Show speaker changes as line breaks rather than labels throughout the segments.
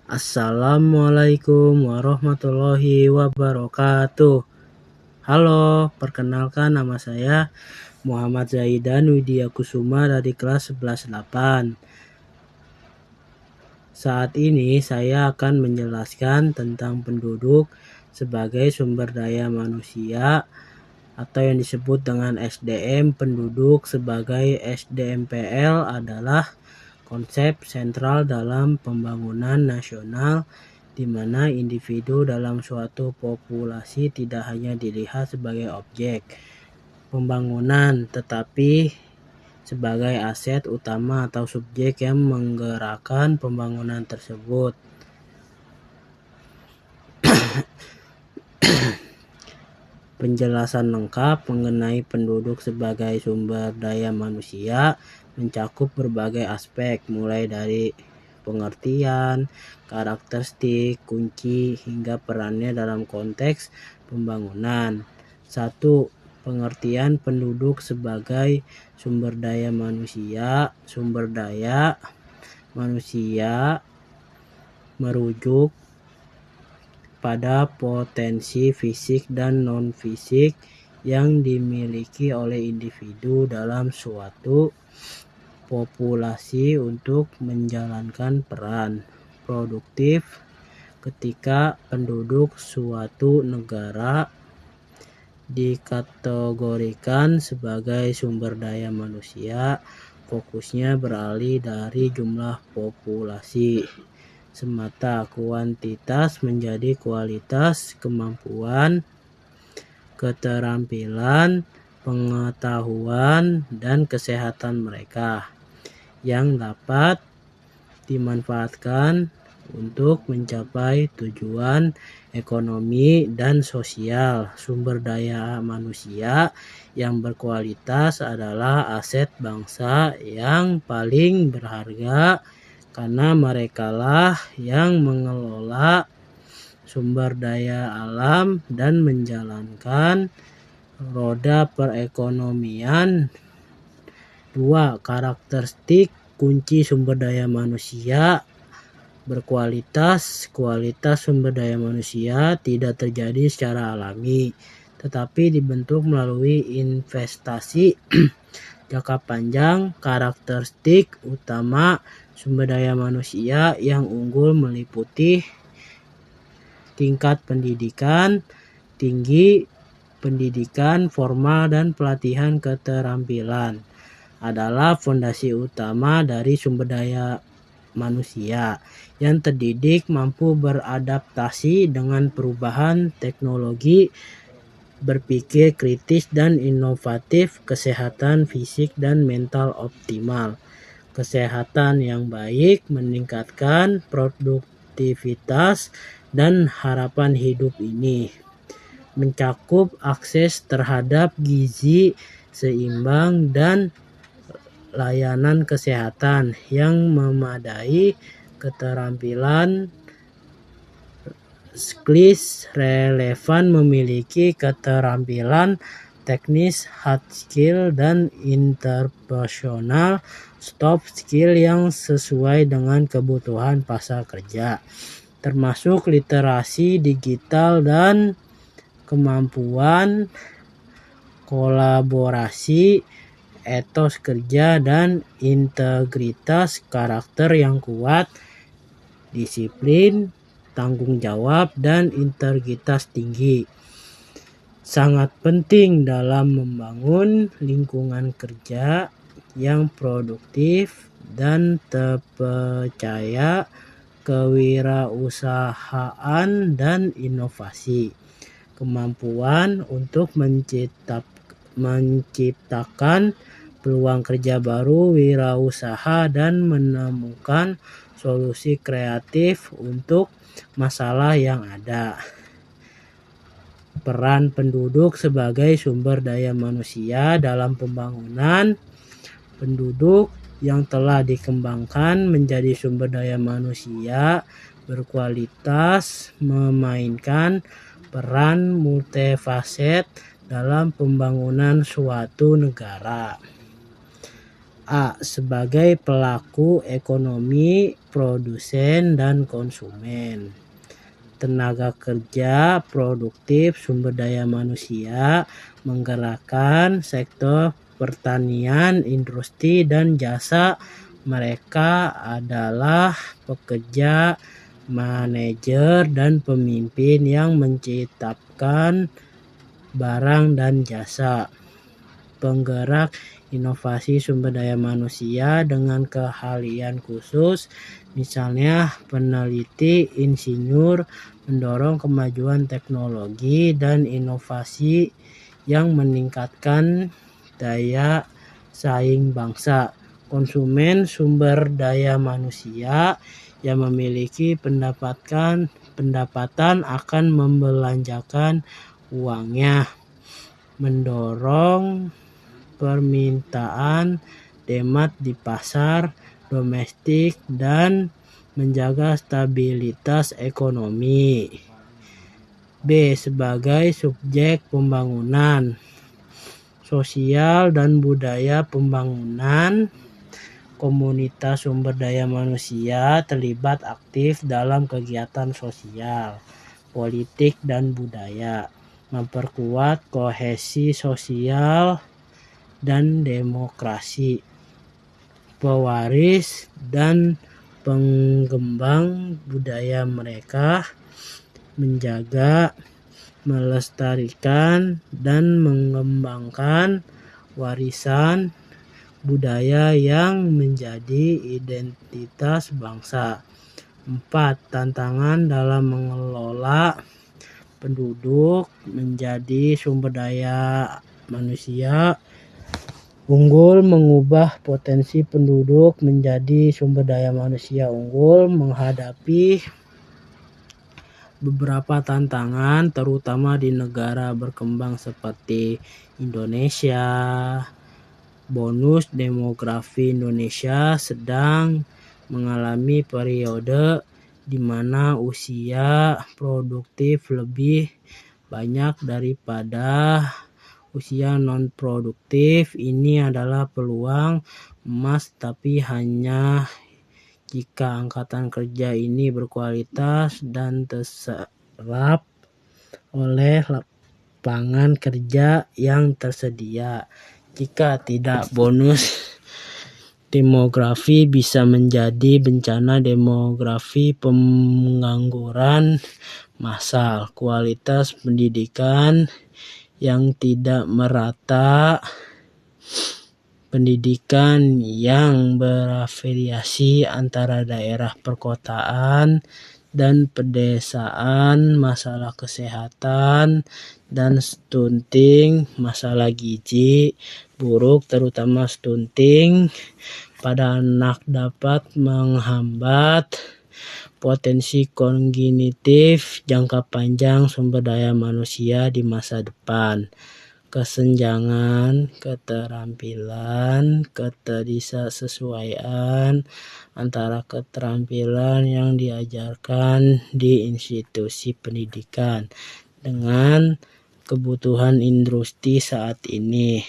Assalamualaikum warahmatullahi wabarakatuh. Halo, perkenalkan nama saya Muhammad Zaidan Widya Kusuma dari kelas 11-8. Saat ini saya akan menjelaskan tentang penduduk sebagai sumber daya manusia atau yang disebut dengan SDM. Penduduk sebagai SDMPL adalah konsep sentral dalam pembangunan nasional, di mana individu dalam suatu populasi tidak hanya dilihat sebagai objek pembangunan, tetapi sebagai aset utama atau subjek yang menggerakkan pembangunan tersebut. Penjelasan lengkap mengenai penduduk sebagai sumber daya manusia mencakup berbagai aspek, mulai dari pengertian, karakteristik, kunci, hingga perannya dalam konteks pembangunan. 1. Pengertian penduduk sebagai sumber daya manusia. Sumber daya manusia merujuk pada potensi fisik dan non-fisik yang dimiliki oleh individu dalam suatu populasi untuk menjalankan peran produktif. Ketika penduduk suatu negara dikategorikan sebagai sumber daya manusia, fokusnya beralih dari jumlah populasi semata kuantitas menjadi kualitas, kemampuan, keterampilan, pengetahuan, dan kesehatan mereka yang dapat dimanfaatkan untuk mencapai tujuan ekonomi dan sosial. Sumber daya manusia yang berkualitas adalah aset bangsa yang paling berharga, karena merekalah yang mengelola sumber daya alam dan menjalankan roda perekonomian. 2. Karakteristik kunci sumber daya manusia berkualitas. Kualitas sumber daya manusia tidak terjadi secara alami, tetapi dibentuk melalui investasi jangka panjang. Karakteristik utama sumber daya manusia yang unggul meliputi tingkat pendidikan tinggi, pendidikan formal, dan pelatihan keterampilan adalah fondasi utama dari sumber daya manusia. Yang terdidik mampu beradaptasi dengan perubahan teknologi, berpikir kritis dan inovatif, kesehatan fisik dan mental optimal. Kesehatan yang baik meningkatkan produktivitas dan harapan hidup ini mencakup akses terhadap gizi seimbang dan layanan kesehatan yang memadai, keterampilan skills relevan, memiliki keterampilan teknis hard skill dan interpersonal soft skill yang sesuai dengan kebutuhan pasar kerja, termasuk literasi digital dan kemampuan kolaborasi, etos kerja, dan integritas karakter yang kuat, disiplin, tanggung jawab, dan integritas tinggi. Sangat penting dalam membangun lingkungan kerja yang produktif dan terpercaya, kewirausahaan, dan inovasi. Kemampuan untuk menciptakan peluang kerja baru, wirausaha, dan menemukan solusi kreatif untuk masalah yang ada. Peran penduduk sebagai sumber daya manusia dalam pembangunan. Penduduk yang telah dikembangkan menjadi sumber daya manusia berkualitas memainkan peran multifaset dalam pembangunan suatu negara. A. Sebagai pelaku ekonomi, produsen, dan konsumen. Tenaga kerja produktif sumber daya manusia menggerakkan sektor pertanian, industri, dan jasa. Mereka adalah pekerja, manajer, dan pemimpin yang menciptakan barang dan jasa. Penggerak inovasi sumber daya manusia dengan keahlian khusus, misalnya peneliti, insinyur, mendorong kemajuan teknologi dan inovasi yang meningkatkan daya saing bangsa. Konsumen sumber daya manusia yang memiliki pendapatan akan membelanjakan uangnya, mendorong permintaan demand di pasar domestik, dan menjaga stabilitas ekonomi. B. Sebagai subjek pembangunan sosial dan budaya pembangunan, komunitas sumber daya manusia terlibat aktif dalam kegiatan sosial, politik, dan budaya, memperkuat kohesi sosial dan demokrasi. Pewaris dan penggembang budaya, mereka menjaga, melestarikan, dan mengembangkan warisan budaya yang menjadi identitas bangsa. 4. Tantangan dalam mengelola penduduk menjadi sumber daya manusia unggul. Mengubah potensi penduduk menjadi sumber daya manusia unggul menghadapi beberapa tantangan, terutama di negara berkembang seperti Indonesia. Bonus demografi Indonesia sedang mengalami periode di mana usia produktif lebih banyak daripada usia non-produktif. Ini adalah peluang emas, tapi hanya jika angkatan kerja ini berkualitas dan terserap oleh lapangan kerja yang tersedia. Jika tidak, bonus demografi bisa menjadi bencana demografi, pengangguran massal, kualitas pendidikan yang tidak merata, pendidikan yang bervariasi antara daerah perkotaan dan pedesaan, masalah kesehatan dan stunting, masalah gizi buruk terutama stunting pada anak dapat menghambat potensi kognitif jangka panjang sumber daya manusia di masa depan. Kesenjangan keterampilan, ketidaksesuaian antara keterampilan yang diajarkan di institusi pendidikan dengan kebutuhan industri saat ini.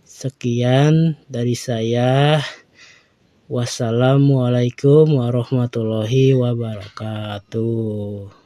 Sekian dari saya. Wassalamualaikum warahmatullahi wabarakatuh.